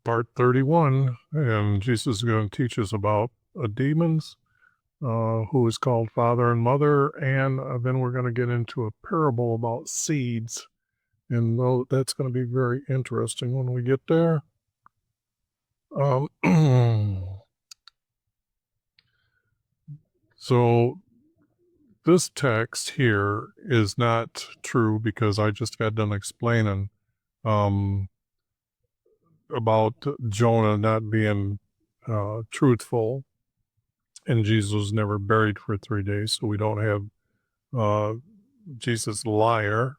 part 31, and Jesus is going to teach us about demons, who is called Father and Mother, and then we're going to get into a parable about seeds, and that's going to be very interesting when we get there. So this text here is not true because I just got done explaining about Jonah not being truthful, and Jesus was never buried for 3 days, so we don't have Jesus liar.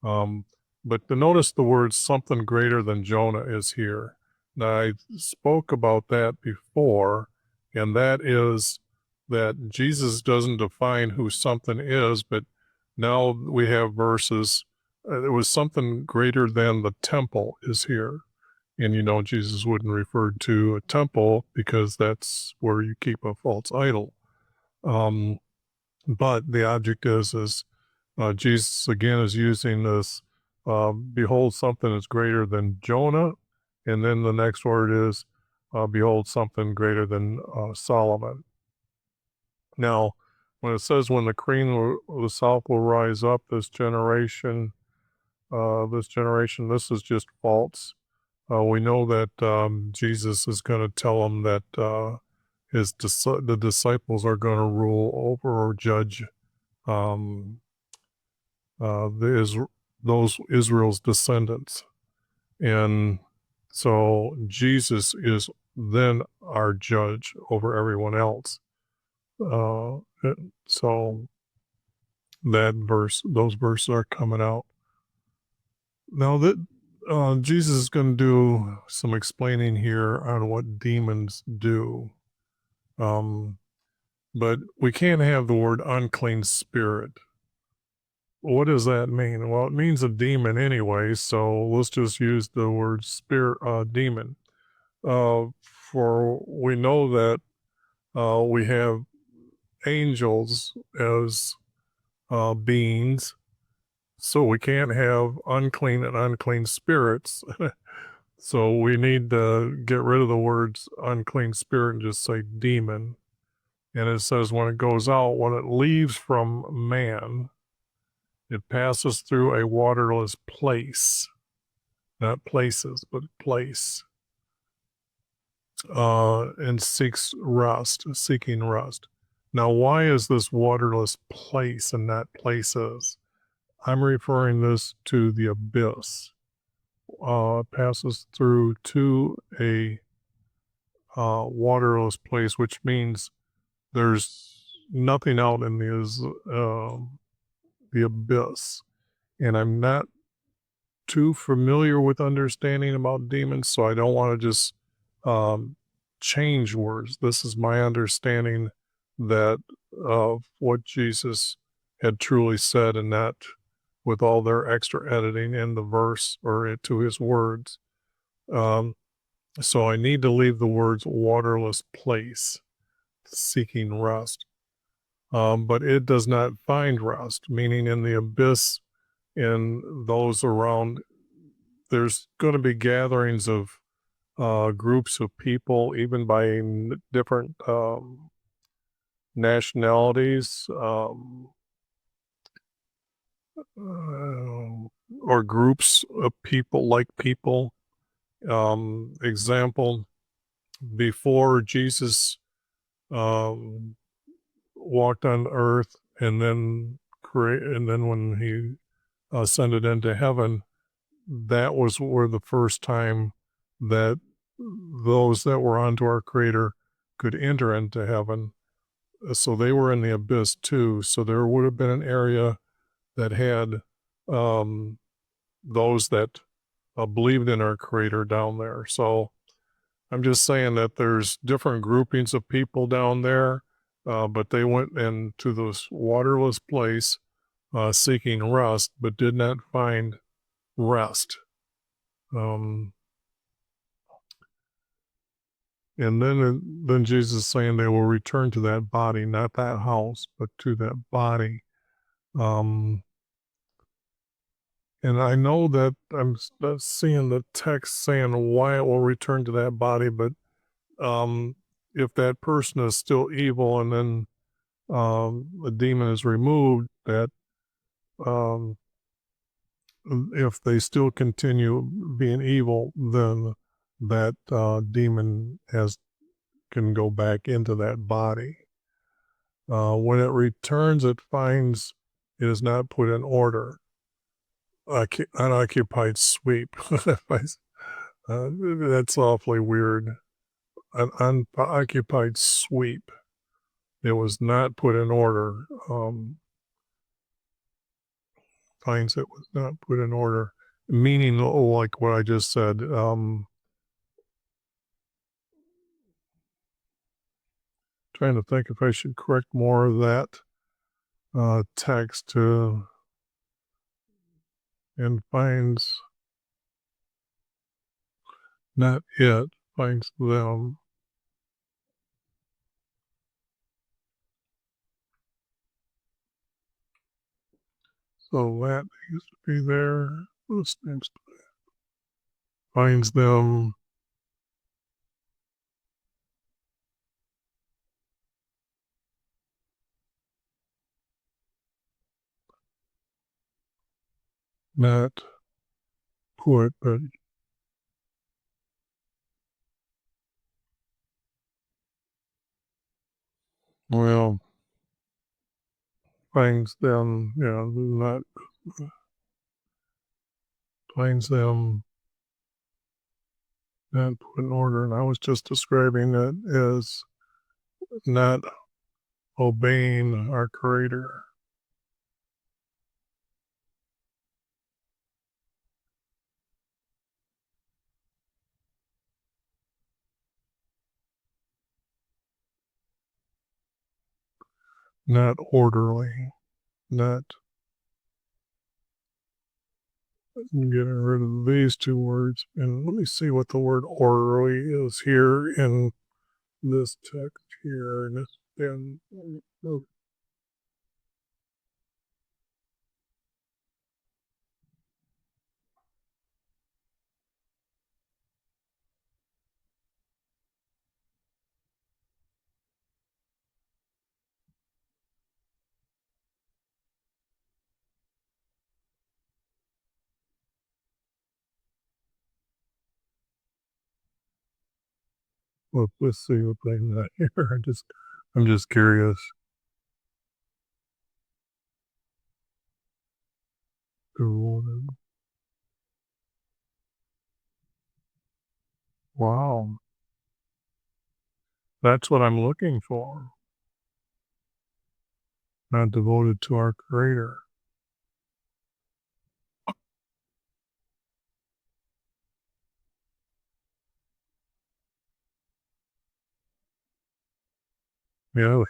But to notice the word something greater than Jonah is here. Now, I spoke about that before, and that is that Jesus doesn't define who something is, but now we have verses. It was something greater than the temple is here. And Jesus wouldn't refer to a temple because that's where you keep a false idol. But the object is Jesus again is using this, behold, something is greater than Jonah. And then the next word is, behold, something greater than Solomon. Now, when it says, when the queen of the south will rise up, this generation, this is just false. We know that Jesus is going to tell them that the disciples are going to rule over or judge those Israel's descendants. And so Jesus is then our judge over everyone else. So those verses are coming out. Now that Jesus is going to do some explaining here on what demons do. But we can't have the word unclean spirit. What does that mean? Well, it means a demon anyway, so let's just use the word demon. For we know that we have angels as beings, so we can't have unclean and unclean spirits. So we need to get rid of the words unclean spirit and just say demon. And it says when it goes out, when it leaves from man, it passes through a waterless place, not places, but place, and seeking rest. Now, why is this waterless place and not places? I'm referring this to the abyss. Passes through to a waterless place, which means there's nothing out in the abyss. And I'm not too familiar with understanding about demons, so I don't want to just change words. This is my understanding that of what Jesus had truly said, and not with all their extra editing in the verse or to his words. So I need to leave the words waterless place, seeking rest. But it does not find rest, meaning in the abyss, in those around, there's going to be gatherings of groups of people, even by different nationalities, or groups of people like people. Example, before Jesus walked on earth, and then when he ascended into heaven, that was where the first time that those that were onto our Creator could enter into heaven. So they were in the abyss too. So there would have been an area that had those that believed in our Creator down there. So I'm just saying that there's different groupings of people down there, but they went into this waterless place seeking rest, but did not find rest. And then Jesus is saying they will return to that body, not that house, but to that body. And I know that seeing the text saying why it will return to that body, but um, if that person is still evil and then the demon is removed, that um, if they still continue being evil, then that demon can go back into that body. When it returns, it finds it is not put in order. Unoccupied sweep. That's awfully weird. An unoccupied sweep. It was not put in order. Finds it was not put in order, meaning like what I just said. Trying to think if I should correct more of that text to and finds not it, finds them. So that used to be there. This name's finds them not put, but well, finds them, not finds them not put in order. And I was just describing it as not obeying our Creator, not orderly, not getting rid of these two words. And let me see what the word orderly is here in this text here. And this, then, oh, well, let's see what they got here. I'm just curious. Wow, that's what I'm looking for. Not devoted to our Creator. Yeah,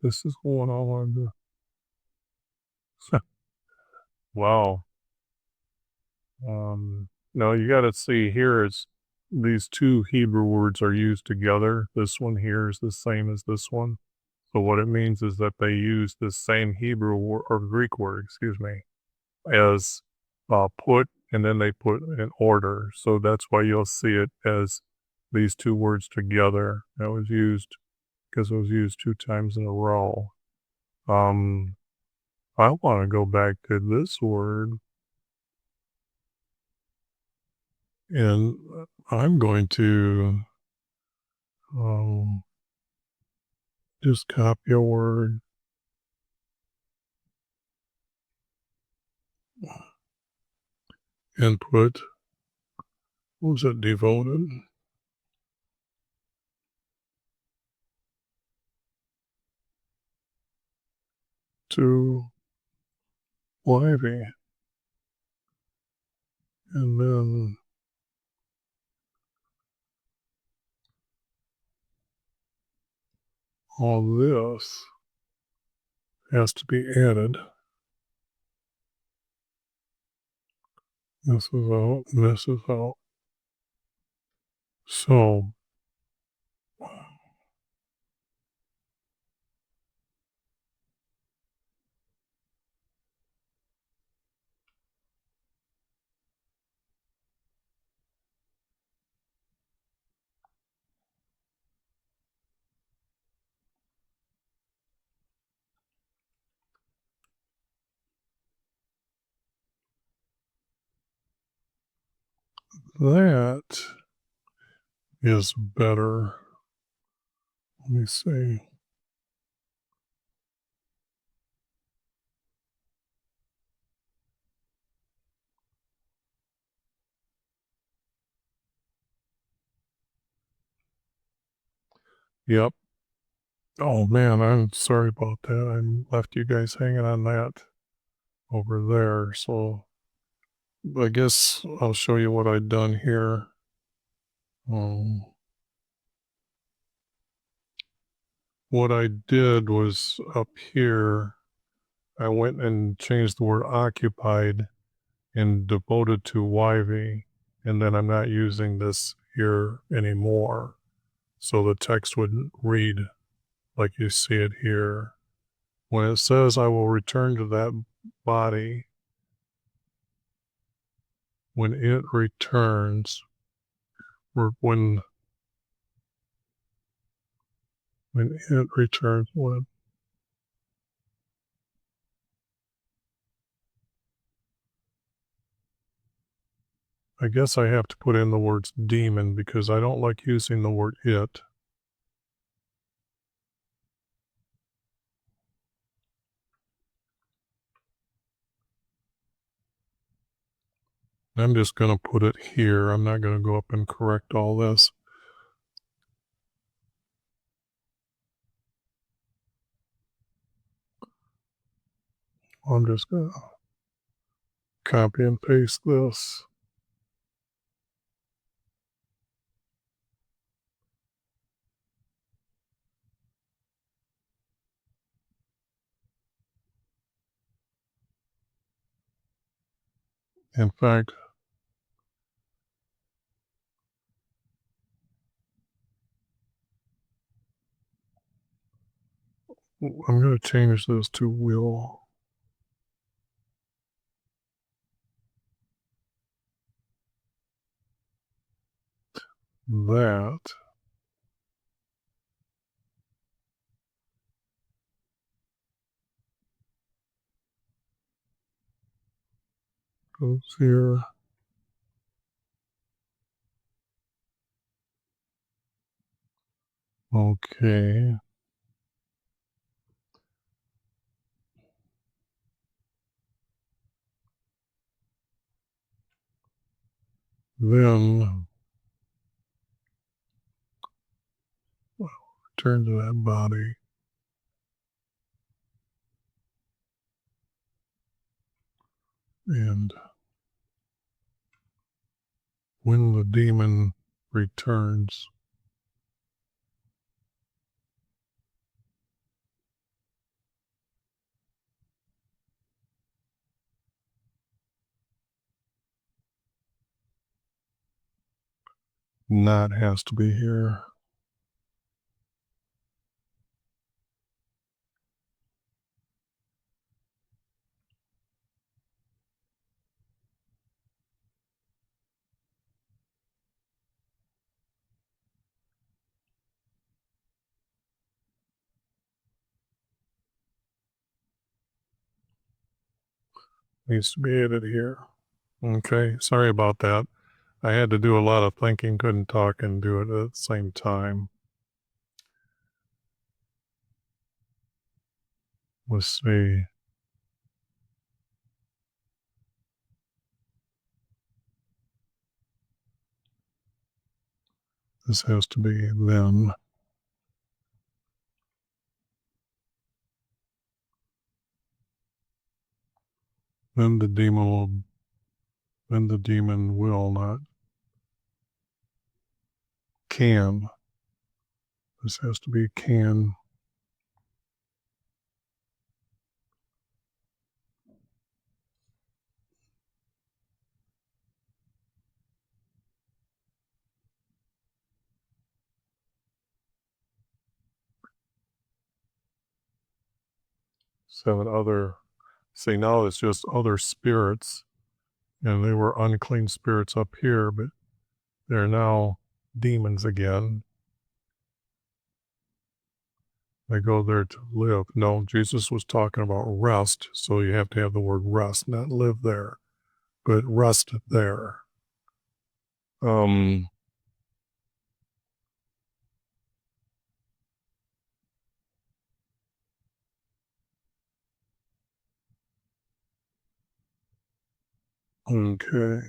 this is going on the. Wow. No, you got to see here is these two Hebrew words are used together. This one here is the same as this one. So what it means is that they use the same Hebrew or Greek word, excuse me, as put, and then they put in order. So that's why you'll see it as these two words together. That was used because it was used two times in a row. Um, I want to go back to this word, and I'm going to um, just copy a word and put, what was it, devoted to Ivy, and then all this has to be added. This is out, and this is out. So That is better. Let me see. Yep. Oh man, I'm sorry about that. I left you guys hanging on that over there. So I guess I'll show you what I've done here. What I did was up here, I went and changed the word occupied and devoted to YV, and then I'm not using this here anymore. So the text would read like you see it here. When it says, I will return to that body, when it returns, or when it returns, when I guess I have to put in the words demon because I don't like using the word it. I'm just going to put it here. I'm not going to go up and correct all this. I'm just going to copy and paste this. In fact, I'm going to change this to will. That goes here. Okay. Then return to that body. And when the demon returns, not has to be here. Needs to be added here. Okay, sorry about that. I had to do a lot of thinking, couldn't talk and do it at the same time. Let's see. This has to be then. Then the demon will not can. This has to be can. Seven other. See, now it's just other spirits, and they were unclean spirits up here, but they're now demons again. They go there to live. No, Jesus was talking about rest, so you have to have the word rest, not live there, but rest there. Um, okay.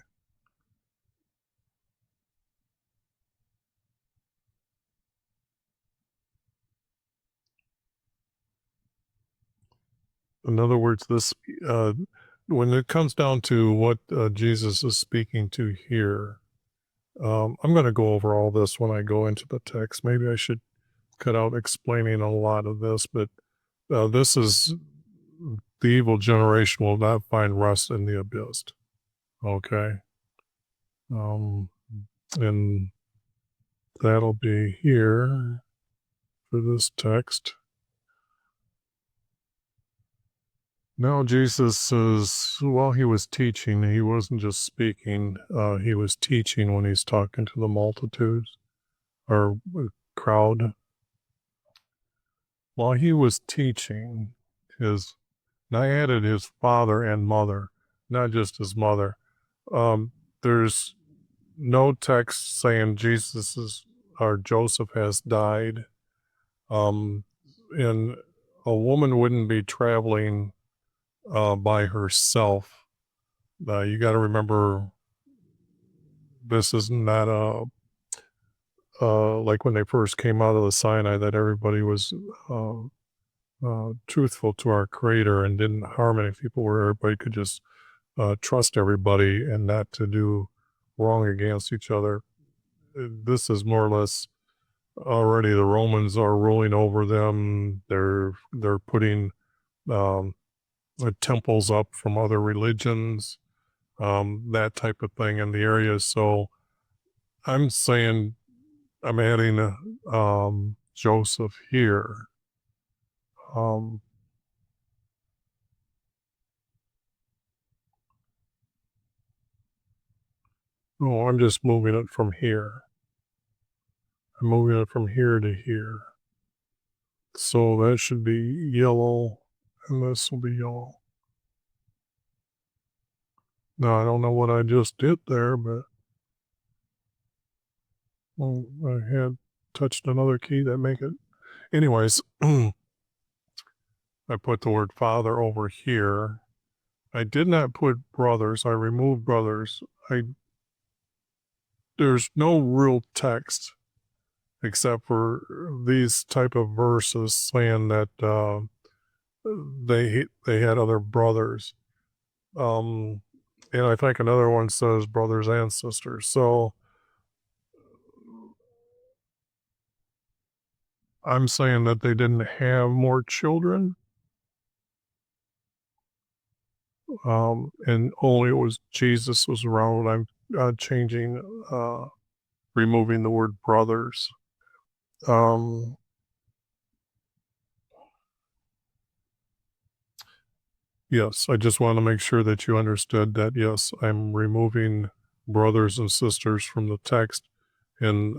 In other words, this uh, when it comes down to what Jesus is speaking to here, I'm going to go over all this when I go into the text. Maybe I should cut out explaining a lot of this, but this is the evil generation will not find rest in the abyss. Okay. Um, and that'll be here for this text. Now, Jesus says, while he was teaching, he wasn't just speaking, he was teaching when he's talking to the multitudes or crowd. While he was teaching, his, and I added his father and mother, not just his mother. There's no text saying Jesus is or Joseph has died. And a woman wouldn't be traveling by herself. You got to remember, this is not like when they first came out of the Sinai, that everybody was truthful to our Creator and didn't harm any people, where everybody could just trust everybody and not to do wrong against each other. This is more or less already the Romans are ruling over them. They're putting um, temples up from other religions, that type of thing in the area. So I'm saying I'm adding Joseph here. Um, oh, I'm just moving it from here. I'm moving it from here to here. So that should be yellow, and this will be yellow. Now, I don't know what I just did there, but I had touched another key that make it. Anyways, I put the word father over here. I did not put brothers. I removed brothers. There's no real text except for these type of verses saying that they had other brothers. Um, and I think another one says brothers and sisters. So I'm saying that they didn't have more children, and only it was Jesus was around. I'm changing, removing the word brothers. Um, yes, I just want to make sure that you understood that. Yes, I'm removing brothers and sisters from the text, and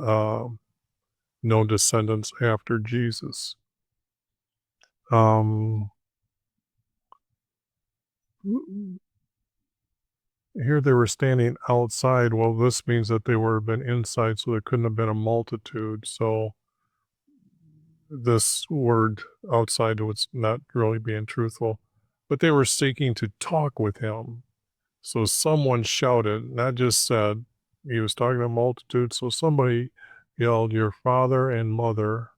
no descendants after Jesus. Um, Here they were standing outside. Well, this means that they were been inside, so there couldn't have been a multitude. So this word outside was not really being truthful, but they were seeking to talk with him. So someone shouted, not just said, he was talking to a multitude. So somebody yelled, "Your father and mother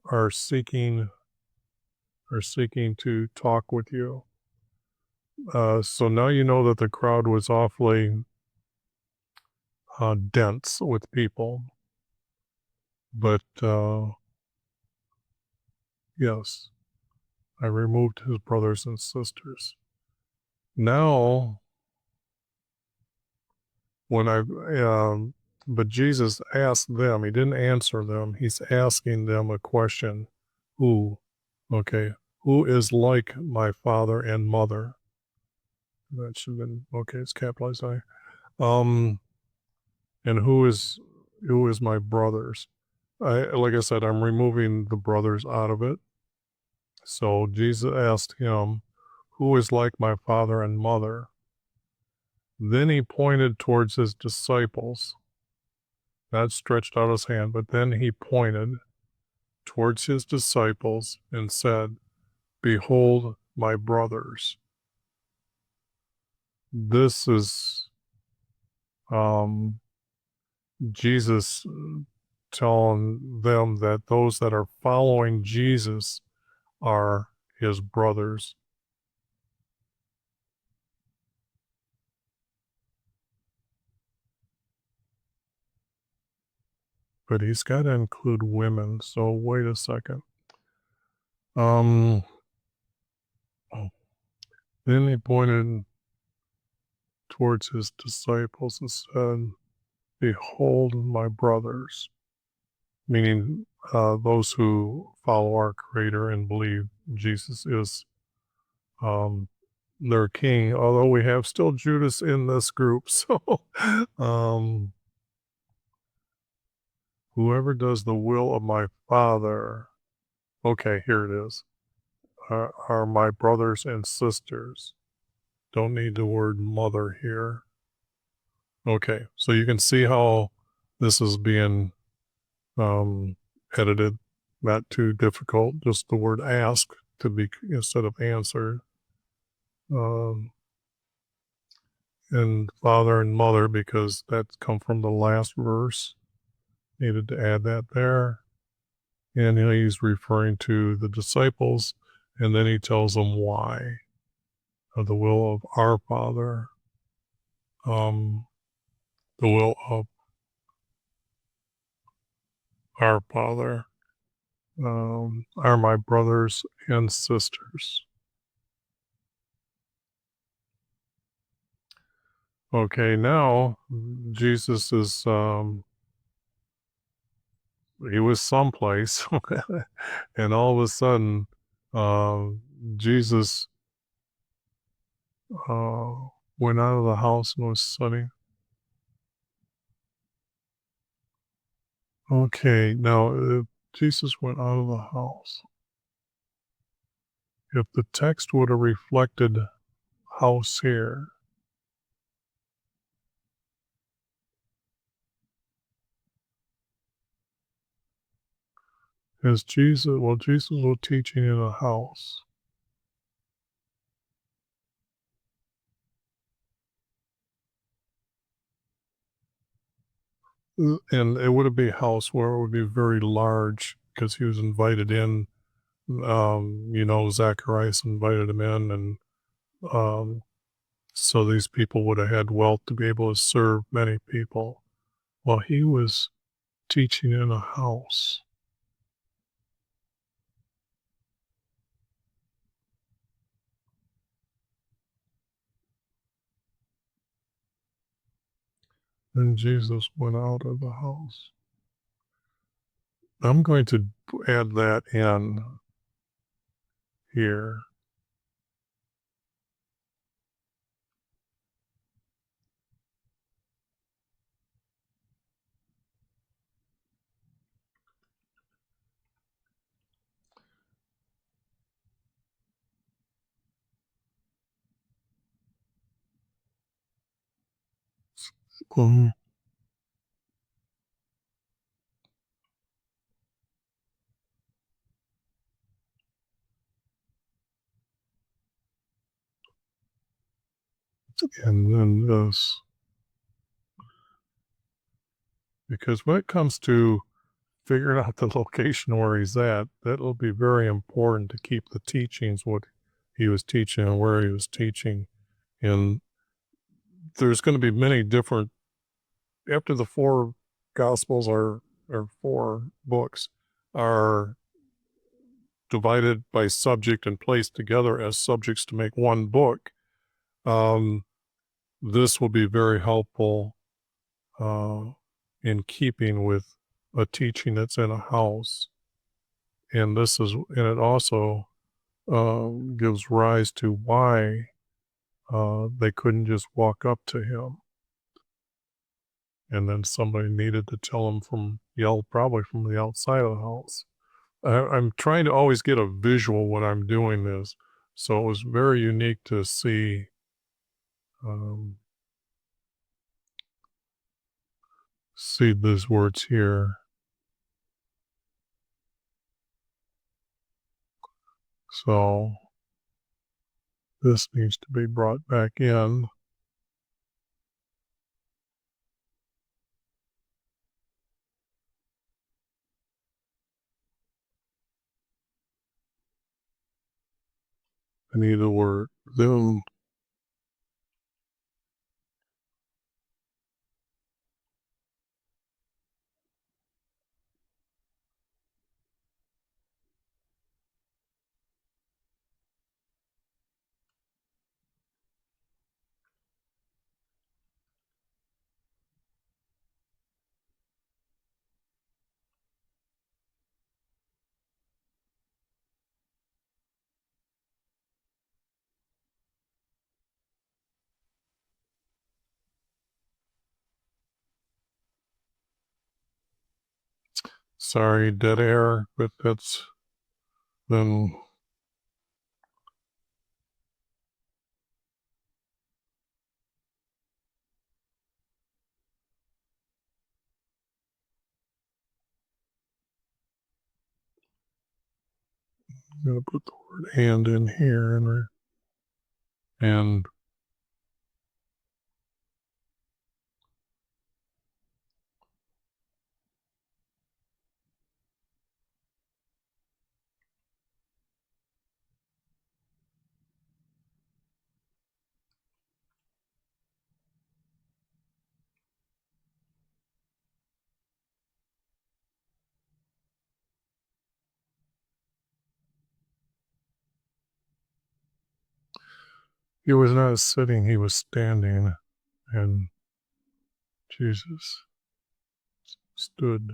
are seeking to talk with you." So now you know that the crowd was awfully dense with people. But yes, I removed his brothers and sisters. Now, when but Jesus asked them, he didn't answer them, he's asking them a question. Who? Okay. Who is like my father and mother? That should have been, okay, it's capitalized I. And who is my brothers? Like I said, I'm removing the brothers out of it. So Jesus asked him, who is like my father and mother? Then he pointed towards his disciples. God stretched out his hand, but then he pointed towards his disciples and said, "Behold my brothers." This is Jesus telling them that those that are following Jesus are his brothers. But he's got to include women. So wait a second. Um, then he pointed towards his disciples and said, "Behold my brothers," meaning those who follow our Creator and believe Jesus is their king, although we have still Judas in this group. So whoever does the will of my Father, okay, here it is, are my brothers and sisters. Don't need the word mother here. Okay, so you can see how this is being edited. Not too difficult, just the word ask to be instead of answer. And father and mother, because that's come from the last verse. Needed to add that there. And he's referring to the disciples, and then he tells them why. Of the will of our Father, the will of our Father, are my brothers and sisters. Okay, now Jesus is, he was someplace, and all of a sudden, uh, Jesus went out of the house and was studying. Okay, now if Jesus went out of the house, if the text would have reflected house here, as Jesus, well, Jesus was teaching in a house. And it would be a house where it would be very large because he was invited in. Zacharias invited him in, and so these people would have had wealth to be able to serve many people. Well, he was teaching in a house. And Jesus went out of the house. I'm going to add that in here. Um, and then this, because when it comes to figuring out the location where he's at, that'll be very important to keep the teachings, what he was teaching and where he was teaching. And there's going to be many different, after the four gospels or four books are divided by subject and placed together as subjects to make one book, this will be very helpful in keeping with a teaching that's in a house. And it also gives rise to why they couldn't just walk up to him. And then somebody needed to tell him probably from the outside of the house. I'm trying to always get a visual when I'm doing this. So it was very unique to see see these words here. So this needs to be brought back in. I need the word then. Sorry, dead air, but that's then. I'm going to put the word and in here and he was not sitting, he was standing, and Jesus stood.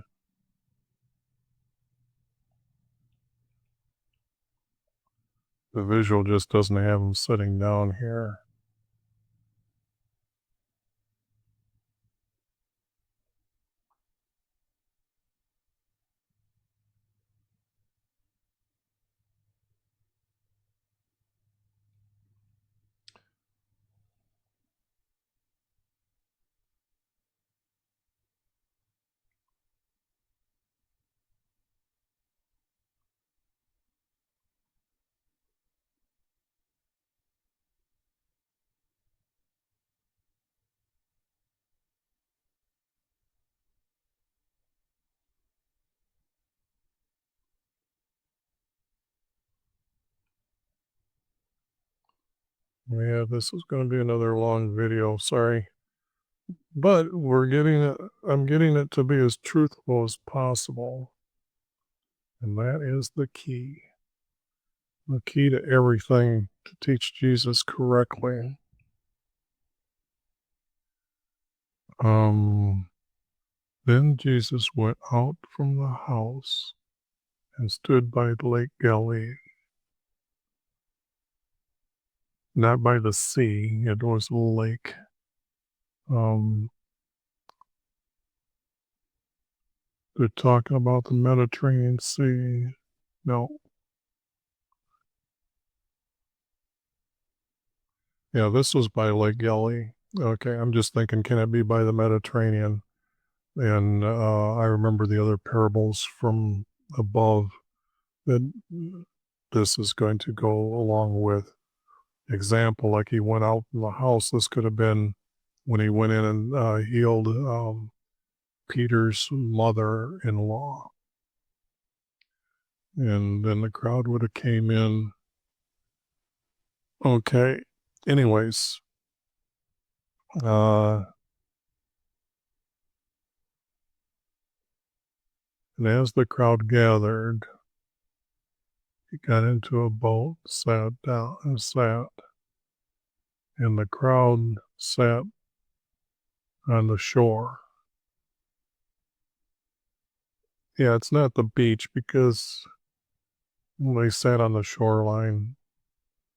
The visual just doesn't have him sitting down here. Yeah, this is going to be another long video, sorry. But I'm getting it to be as truthful as possible. And that is the key. The key to everything, to teach Jesus correctly. Then Jesus went out from the house and stood by Lake Galilee. Not by the sea, it was a lake. They're talking about the Mediterranean Sea. No. Yeah, this was by Lake Galilee. Okay, I'm just thinking, can it be by the Mediterranean? And I remember the other parables from above that this is going to go along with. Example, like he went out from the house. This could have been when he went in and healed Peter's mother-in-law. And then the crowd would have came in. Okay. Anyways, and as the crowd gathered, he got into a boat, sat down, and sat. And the crowd sat on the shore. Yeah, it's not the beach because when they sat on the shoreline,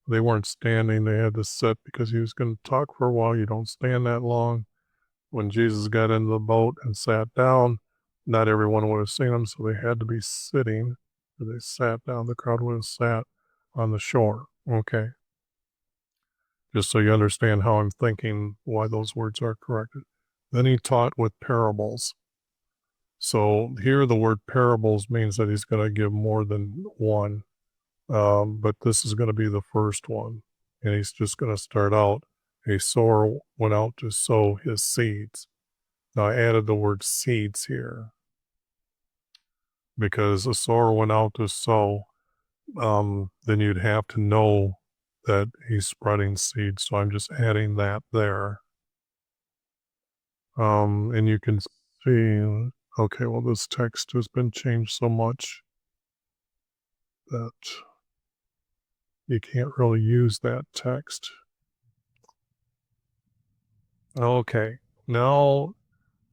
they weren't standing. They had to sit because he was going to talk for a while. You don't stand that long. When Jesus got into the boat and sat down, not everyone would have seen him, so they had to be sitting. They sat down. The crowd would have sat on the shore. Okay. Just so you understand how I'm thinking, why those words are corrected. Then he taught with parables. So here the word parables means that he's going to give more than one. But this is going to be the first one. And he's just going to start out, a sower went out to sow his seeds. Now I added the word seeds here because a sower went out to sow. Then you'd have to know that he's spreading seeds. So I'm just adding that there. And you can see, okay, well, this text has been changed so much that you can't really use that text. Okay, now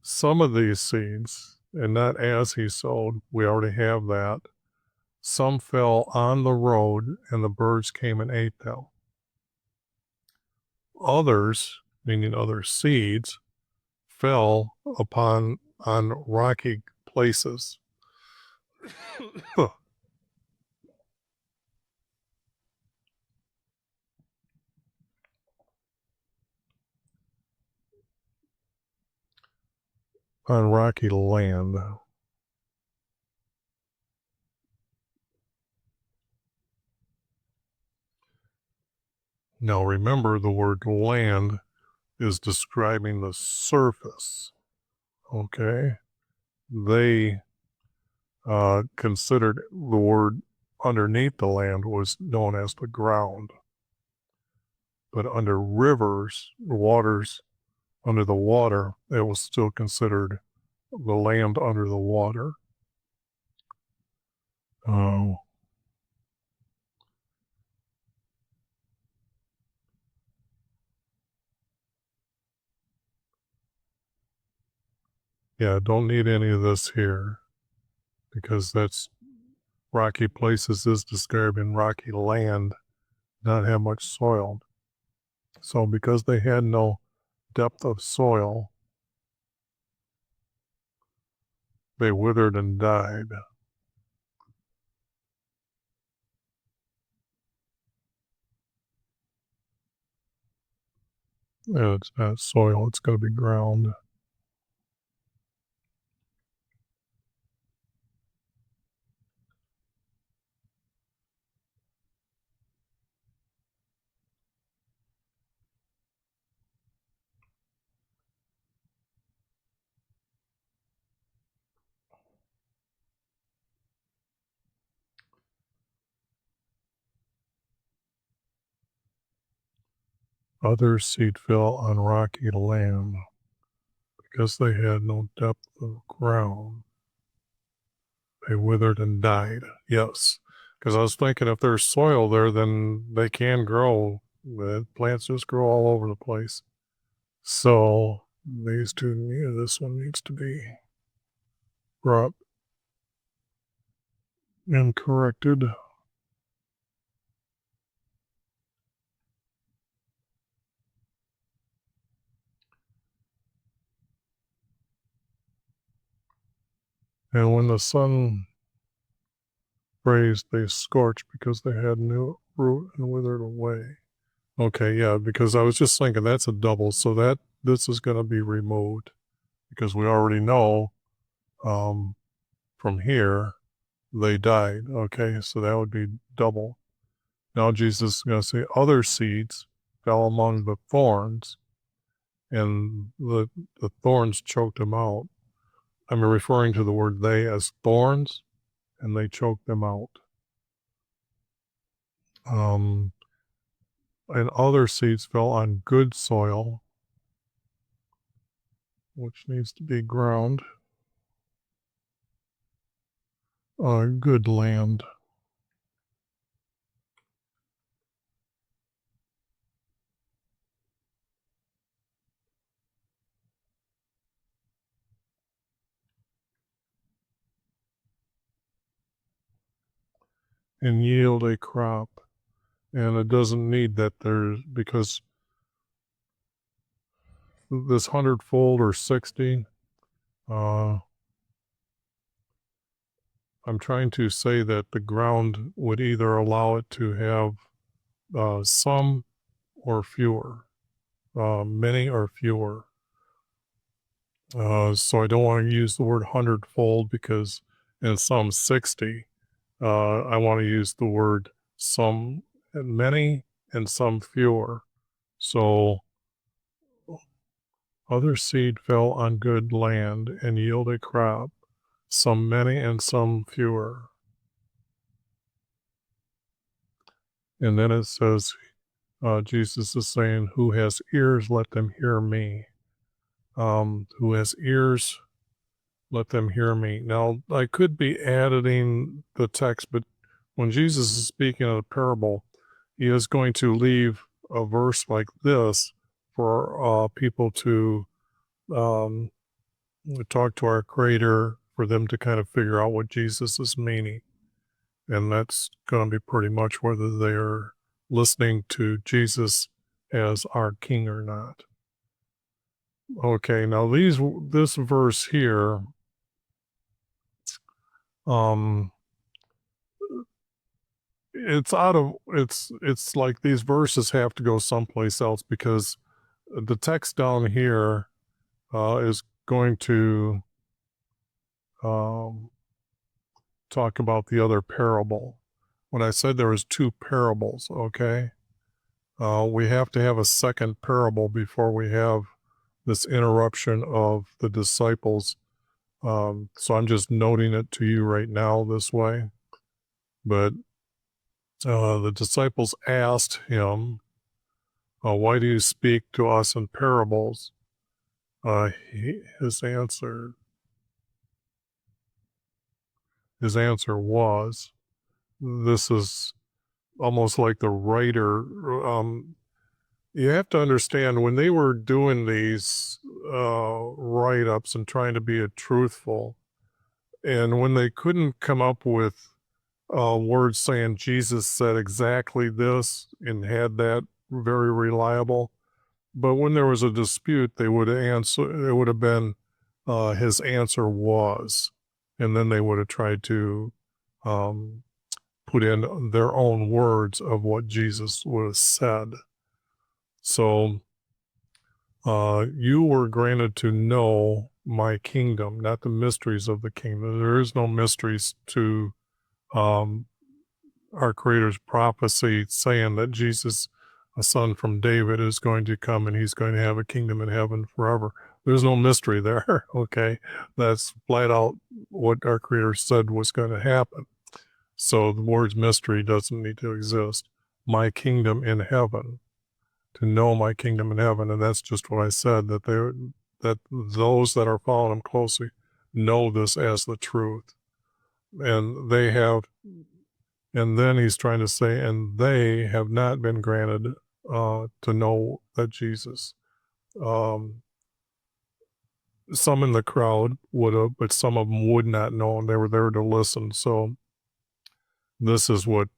some of these seeds, and not as he sowed, we already have that. Some fell on the road and the birds came and ate them. Others, meaning other seeds, fell on rocky places. On rocky land. Now remember, the word land is describing the surface. Okay? They considered the word underneath the land was known as the ground. But under rivers, waters, under the water, it was still considered the land under the water. Oh. Yeah, don't need any of this here because that's rocky places is describing rocky land, not have much soil. So because they had no depth of soil, they withered and died. It's not soil, it's going to be ground. Other seed fell on rocky land because they had no depth of ground. They withered and died. Yes, because I was thinking if there's soil there, then they can grow. The plants just grow all over the place. So these two, this one needs to be brought and corrected. And when the sun raised, they scorched because they had no root and withered away. Okay, yeah, because I was just thinking that's a double, so that this is going to be removed because we already know from here they died. Okay, so that would be double. Now Jesus is going to say other seeds fell among the thorns, and the thorns choked them out. I'm referring to the word they as thorns, and they choked them out. And other seeds fell on good soil, which needs to be ground, good land. And yield a crop. And it doesn't need that there, because this 100-fold or 60, I'm trying to say that the ground would either allow it to have some or fewer, many or fewer. So I don't want to use the word hundredfold, because in Psalm 60, I want to use the word some many and some fewer. So other seed fell on good land and yielded crop, some many and some fewer. And then it says, Jesus is saying, who has ears, let them hear me. Who has ears, let them hear me. Now, I could be editing the text, but when Jesus is speaking of a parable, he is going to leave a verse like this for people to um, talk to our Creator, for them to kind of figure out what Jesus is meaning. And that's going to be pretty much whether they are listening to Jesus as our King or not. Okay, now this verse here, um, it's like these verses have to go someplace else, because the text down here is going to talk about the other parable. When I said there was two parables, okay, we have to have a second parable before we have this interruption of the disciples. So I'm just noting it to you right now this way. But the disciples asked him, why do you speak to us in parables? His answer was, this is almost like the writer. You have to understand, when they were doing these write-ups and trying to be truthful, and when they couldn't come up with words saying Jesus said exactly this and had that very reliable, but when there was a dispute, they would answer. It would have been his answer was, and then they would have tried to put in their own words of what Jesus would have said. So you were granted to know my kingdom, not the mysteries of the kingdom. There is no mysteries to our Creator's prophecy saying that Jesus, a son from David, is going to come and he's going to have a kingdom in heaven forever. There's no mystery there, okay? That's flat out what our Creator said was going to happen. So the word mystery doesn't need to exist. My kingdom in heaven, to know my kingdom in heaven, and that's just what I said, that those that are following him closely know this as the truth. And they have, and then he's trying to say, and they have not been granted to know that Jesus. Some in the crowd would have, but some of them would not know, and they were there to listen. So this is what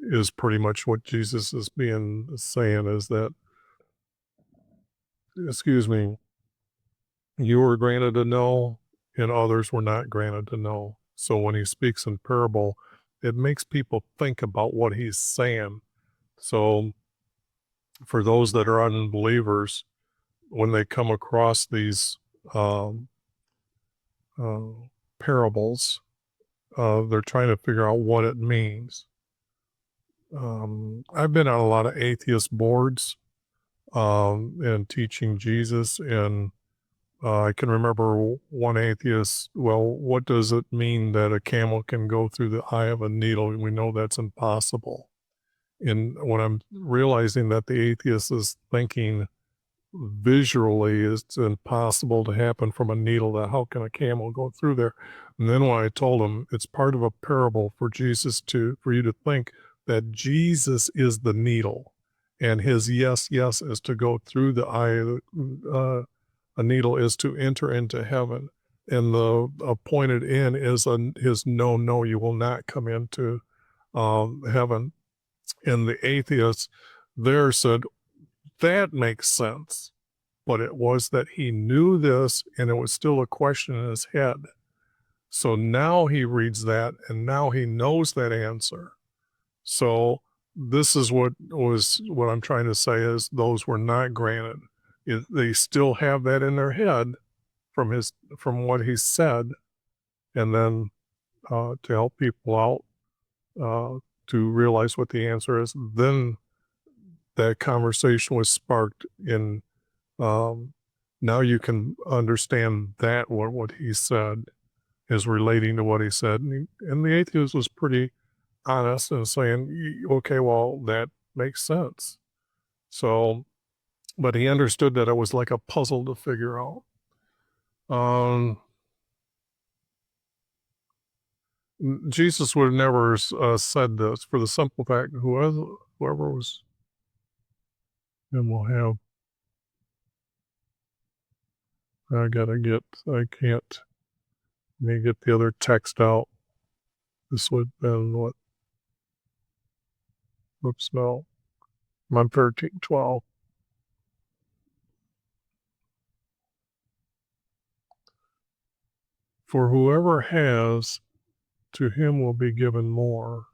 is pretty much what Jesus is saying, is that, excuse me, you were granted to know and others were not granted to know. So when he speaks in parable, it makes people think about what he's saying. So for those that are unbelievers, when they come across these parables, they're trying to figure out what it means. I've been on a lot of atheist boards and teaching Jesus, and I can remember one atheist, well, what does it mean that a camel can go through the eye of a needle? We know that's impossible. And when I'm realizing that the atheist is thinking visually it's impossible to happen from a needle, that how can a camel go through there? And then when I told him it's part of a parable for you to think that Jesus is the needle, and his yes is to go through the eye of a needle is to enter into heaven, and the appointed end is his no, you will not come into heaven. And the atheist there said, that makes sense. But it was that he knew this, and it was still a question in his head. So now he reads that, and now he knows that answer. So this is what I'm trying to say, is those were not granted. they still have that in their head from what he said, and then to help people out to realize what the answer is. Then that conversation was sparked in now you can understand that what he said is relating to what he said. And the atheist was pretty honest and saying, okay, well, that makes sense. So, but he understood that it was like a puzzle to figure out. Jesus would have never said this for the simple fact whoever was, and we'll have, I can't, let me get the other text out. This would have been what? Oops, no. I'm on 13:12. For whoever has, to him will be given more.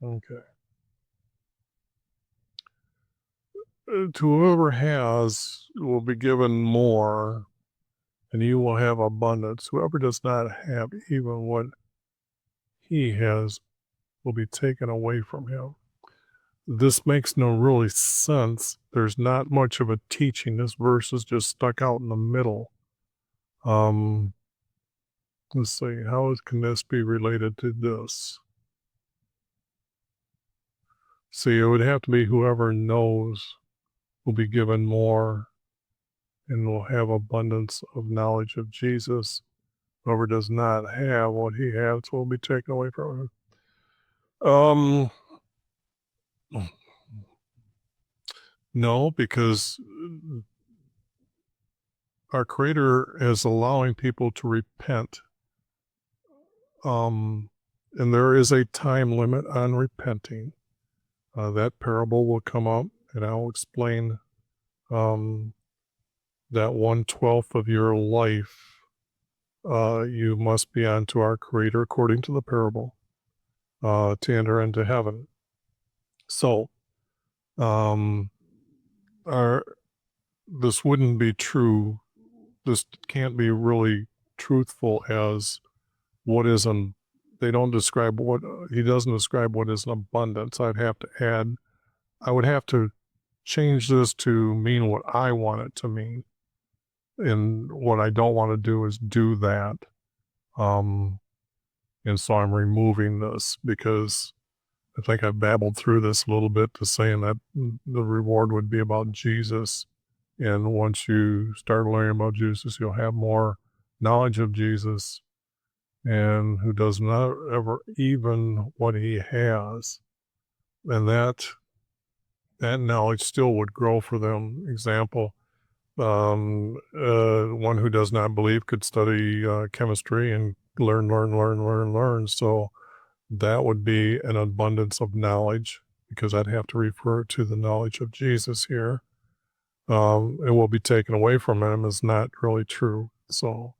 Okay. To whoever has will be given more, and you will have abundance. Whoever does not have even what he has will be taken away from him. This makes no really sense. There's not much of a teaching. This verse is just stuck out in the middle. Let's see, how can this be related to this? See, it would have to be whoever knows will be given more and will have abundance of knowledge of Jesus. Whoever does not have what he has will be taken away from him. No, because our Creator is allowing people to repent. And there is a time limit on repenting. That parable will come up, and I'll explain that 1/12 of your life you must be unto our Creator according to the parable to enter into heaven. So, this wouldn't be true. This can't be really truthful as what is an. They don't describe what he doesn't describe what is an abundance. I would have to change this to mean what I want it to mean. And what I don't want to do is do that. And so I'm removing this because I think I babbled through this a little bit to saying that the reward would be about Jesus. And once you start learning about Jesus, you'll have more knowledge of Jesus, and who does not ever even what he has. And that knowledge still would grow for them. Example, one who does not believe could study chemistry and learn. So that would be an abundance of knowledge, because I'd have to refer to the knowledge of Jesus here. It will be taken away from him is not really true. So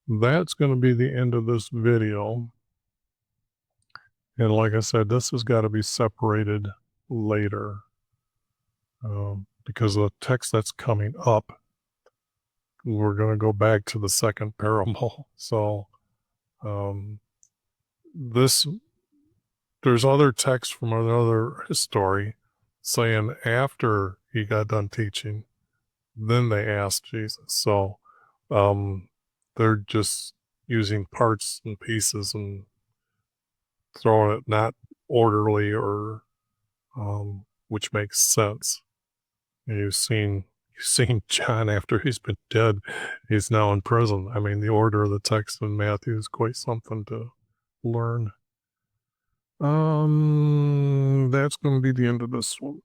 that's going to be the end of this video. And like I said, this has got to be separated later because the text that's coming up, we're going to go back to the second parable. So there's other texts from another story saying after he got done teaching, then they asked Jesus. So they're just using parts and pieces and throwing it not orderly or which makes sense. And you've seen John after he's been dead, he's now in prison. I mean, the order of the text in Matthew is quite something to learn. That's going to be the end of this one.